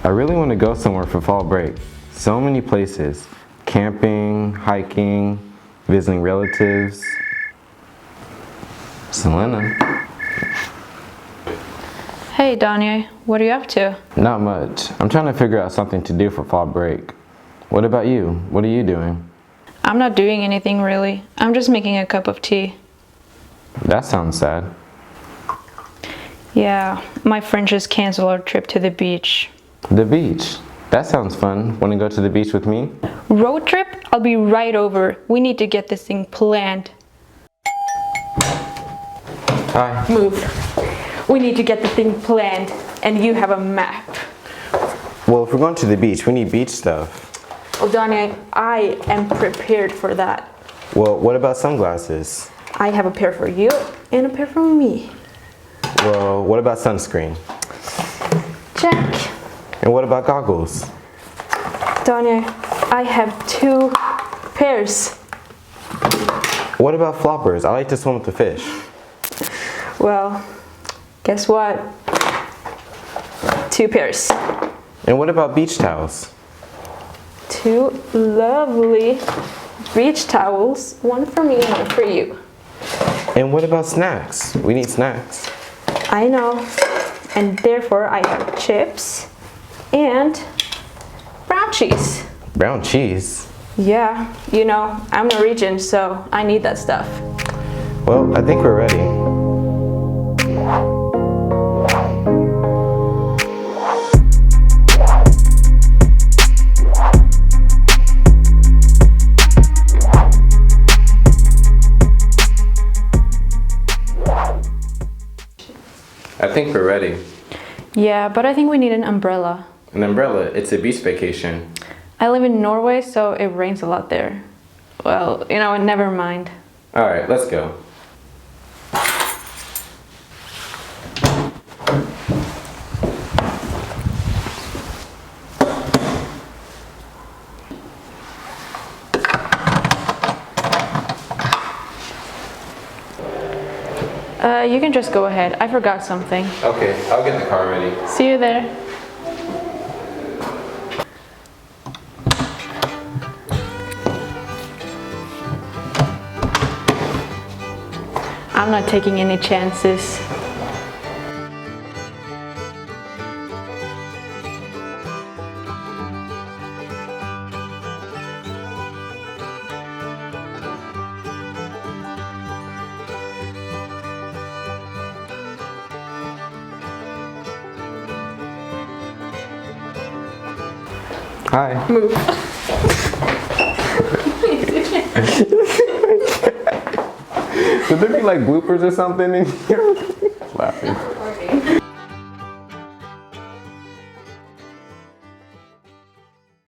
I really want to go somewhere for fall break. So many places. Camping, hiking, visiting relatives. Selena. Hey, Danya, what are you up to? Not much. I'm trying to figure out something to do for fall break. What about you? What are you doing? I'm not doing anything really. I'm just making a cup of tea. That sounds sad. Yeah, my friend just canceled our trip to the beach. The beach. That sounds fun. Want to go to the beach with me? Road trip? I'll be right over. We need to get this thing planned. Hi. Move. We need to get the thing planned, and you have a map. Well, if we're going to the beach, we need beach stuff. Well, Danya, I am prepared for that. Well, what about sunglasses? I have a pair for you and a pair for me. Well, what about sunscreen? Check. And what about goggles? Danya, I have 2 pairs. What about floppers? I like to swim with the fish. Well, guess what? 2 pairs. And what about beach towels? 2 lovely beach towels. 1 for me, 1 for you. And what about snacks? We need snacks. I know. And therefore, I have chips and brown cheese. Brown cheese? Yeah, you know, I'm Norwegian, so I need that stuff. Well, I think we're ready. I think we're ready. Yeah, but I think we need an umbrella. An umbrella, it's a beach vacation. I live in Norway, so it rains a lot there. Well, you know, never mind. All right, let's go. You can just go ahead. I forgot something. Okay, I'll get the car ready. See you there. I'm not taking any chances. Hi. Move. Could there be like bloopers or something in here? Laughing.